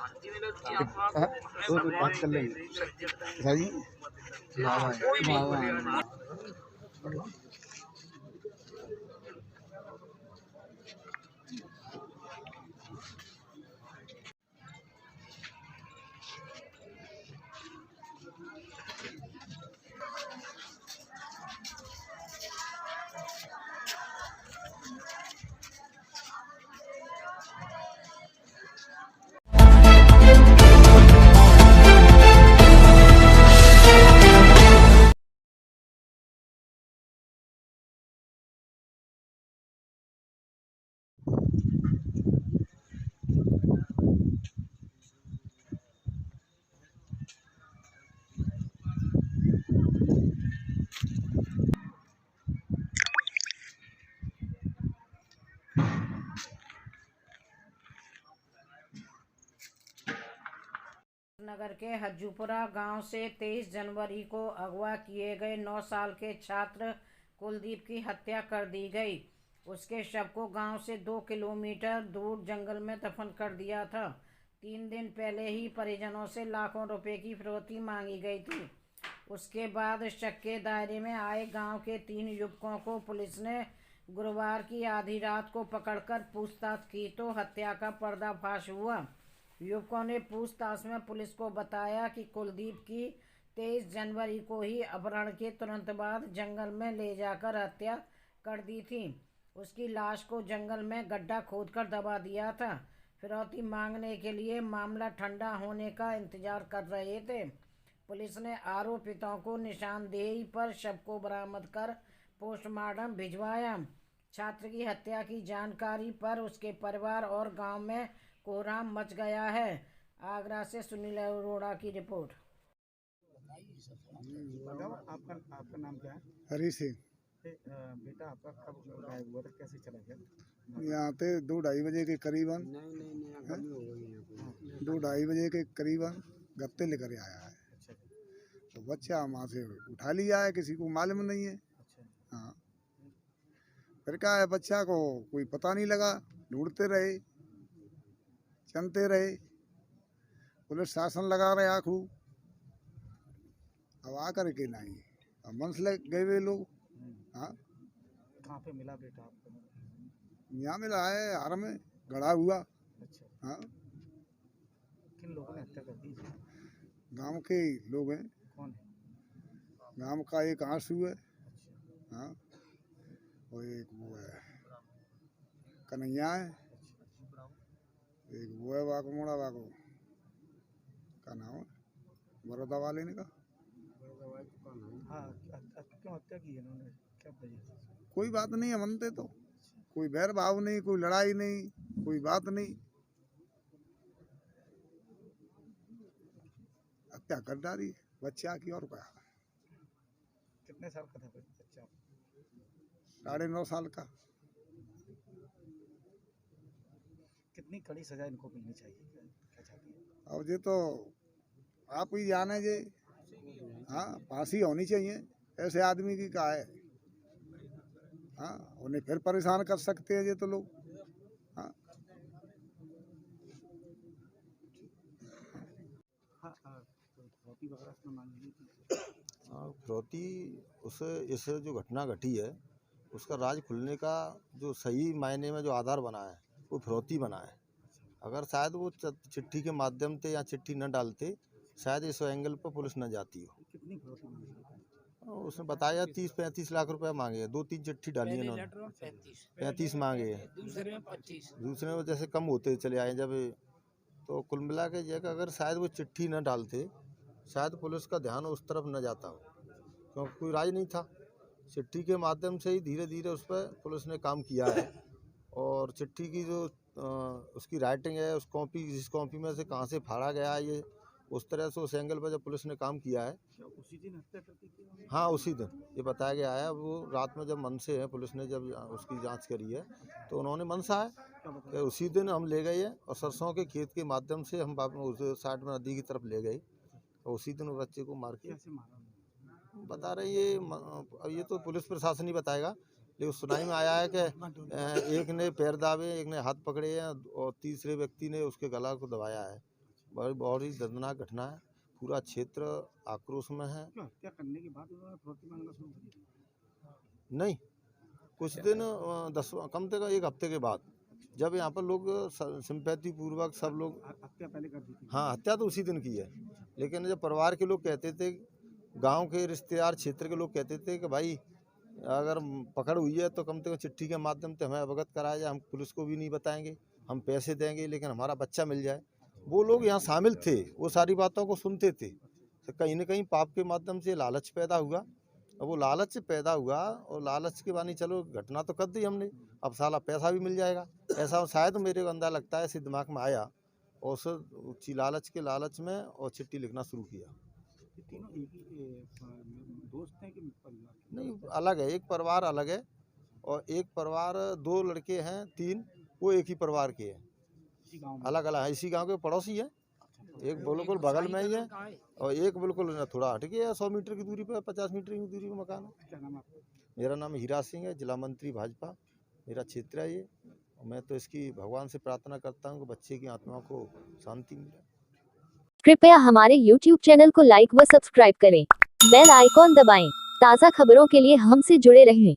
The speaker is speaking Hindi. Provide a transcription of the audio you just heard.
तो बात कर लेंगे जी। नगर के हज्जूपुरा गांव से 23 जनवरी को अगवा किए गए 9 साल के छात्र कुलदीप की हत्या कर दी गई। उसके शव को गांव से 2 किलोमीटर दूर जंगल में दफन कर दिया था। 3 दिन पहले ही परिजनों से लाखों रुपए की फिरौती मांगी गई थी। उसके बाद शक के दायरे में आए गांव के 3 युवकों को पुलिस ने गुरुवार की आधी रात को पकड़कर पूछताछ की तो हत्या का पर्दाफाश हुआ। युवकों ने पूछताछ में पुलिस को बताया कि कुलदीप की 23 जनवरी को ही अपहरण के तुरंत बाद जंगल में ले जाकर हत्या कर दी थी। उसकी लाश को जंगल में गड्ढा खोदकर दबा दिया था। फिरौती मांगने के लिए मामला ठंडा होने का इंतजार कर रहे थे। पुलिस ने आरोपितों को निशानदेही पर शव को बरामद कर पोस्टमार्टम भिजवाया। छात्र की हत्या की जानकारी पर उसके परिवार और गांव में कोहराम मच गया है। आगरा से सुनील अरोड़ा की रिपोर्ट। आपका आपका नाम क्या है? हरी सिंह। बेटा आपका कब गायब हुआ था, कैसे चला गया? यहाँ पे 2-2:30 बजे के करीबन 2-2:30 बजे के करीबन गत्ते लेकर आया है। अच्छा। तो बच्चा वहाँ से उठा लिया है, किसी को मालूम नहीं है। अच्छा। हाँ, फिर क्या है, बच्चा को कोई पता नहीं लगा, ढूंढते रहे, चलते रहे, पुलिस शासन लगा रहे आखू। अब आकर के नहीं, अब मंस लग गए वे लोग। हाँ, कहाँ पे मिला बेटा आपको? यहाँ मिला है हार में गड़ा हुआ। अच्छा। हाँ, किन लोगों ने हत्या कर दी? गांव के लोग हैं। कौन है? गांव का एक आंसू है। अच्छा। हाँ, और एक वो है कन्हैया है, एक वो है वाघमोड़ा वाघो का नाम है, बड़ौदा वाले ने का। हाँ, क्यों हत्या की है इन्होंने, क्या वजह से? कोई बात नहीं है, मनते तो कोई बैर भाव नहीं, कोई लड़ाई नहीं, कोई बात नहीं, हत्या कर डाली बच्चा की। और क्या, कितने साल का था बच्चा? 9.5 साल का। कितनी कड़ी सजा इनको मिलनी चाहिए, क्या चाहती है? अब ये तो आप ही जाने जे। हाँ, फांसी होनी चाहिए ऐसे आदमी की, का है। हाँ, उन्हें फिर परेशान कर सकते हैं ये तो लोग। हाँ, फिरौती उसे इस जो घटना घटी है उसका राज खुलने का जो सही मायने में जो आधार बना है वो फिरौती बना है। अगर शायद वो चिट्ठी के माध्यम से या चिट्ठी न डालते शायद इस एंगल पर पुलिस न जाती हो। कितनी फिरौती मांगी? उसने बताया 30-35 लाख रुपए मांगे हैं। 2-3 चिट्ठी डाली है इन्होंने। 35 मांगे हैं, दूसरे में जैसे कम होते चले आए जब। तो कुल मिला के ये कि अगर शायद वो चिट्ठी न डालते शायद पुलिस का ध्यान उस तरफ न जाता हो, क्योंकि कोई राज नहीं था। चिट्ठी के माध्यम से ही धीरे धीरे उस पर पुलिस ने काम किया है। और चिट्ठी की जो उसकी राइटिंग है, उस कॉपी, जिस कॉपी में से कहाँ से फाड़ा गया है, ये उस तरह से उस एंगल पर जब पुलिस ने काम किया है। उसी दिन हत्या कर दी थी? हाँ, उसी दिन ये बताया गया है। वो रात में जब मनसे है, पुलिस ने जब उसकी जांच करी है तो उन्होंने मनसा है कि उसी दिन हम ले गए हैं और सरसों के खेत के माध्यम से हम उस साइड में नदी की तरफ ले गए और उसी दिन बच्चे को मार के बता रहे। ये तो पुलिस प्रशासन ही बताएगा, लेकिन सुनाई में आया है कि एक ने पैर दाबे, एक ने हाथ पकड़े हैं और तीसरे व्यक्ति ने उसके गला को दबाया है। बहुत ही दर्दनाक घटना है। पूरा क्षेत्र आक्रोश में है। क्यों हत्या करने के बाद उन्होंने फिरौती मांगना शुरू कर दिया? नहीं, कुछ दिन 10 कम से कम 1 हफ्ते के बाद, जब यहाँ पर लोग सिंपैथी पूर्वक सब लोग। हत्या पहले कर दी थी? हाँ, हत्या तो उसी दिन की है, लेकिन जब परिवार के लोग कहते थे, गांव के रिश्तेदार क्षेत्र के लोग कहते थे कि भाई अगर पकड़ हुई है तो कम से कम चिट्ठी के माध्यम से हमें अवगत कराया जाए, हम पुलिस को भी नहीं बताएंगे, हम पैसे देंगे लेकिन हमारा बच्चा मिल जाए। वो लोग यहाँ शामिल थे, वो सारी बातों को सुनते थे। तो कहीं न कहीं पाप के माध्यम से लालच पैदा हुआ, और वो लालच पैदा हुआ और लालच के बानी चलो घटना तो कर दी हमने, अब साला पैसा भी मिल जाएगा, ऐसा शायद मेरे को अंदाजा लगता है, ऐसे दिमाग में आया और उस लालच के लालच में और चिट्ठी लिखना शुरू किया। ये तीनों एक ही दोस्त हैं कि परिवार? नहीं, अलग है, एक परिवार अलग है और एक परिवार 2 लड़के हैं 3, वो एक ही परिवार के हैं, इसी गाँव में? अलग अलग है, इसी गांव के पड़ोसी हैं। एक बिल्कुल बगल में ही है और एक बिल्कुल थोड़ा हट के है, 100 मीटर की दूरी पर, 50 मीटर की दूरी पर मकान है। क्या नाम है आपका? मेरा नाम हीरा सिंह है, जिला मंत्री भाजपा मेरा क्षेत्र है ये। और मैं तो इसकी भगवान से प्रार्थना करता हूँ कि बच्चे की आत्मा को शांति मिले। कृपया हमारे YouTube चैनल को लाइक व सब्सक्राइब करें। बेल आइकॉन दबाएं। ताज़ा खबरों के लिए हमसे जुड़े रहें।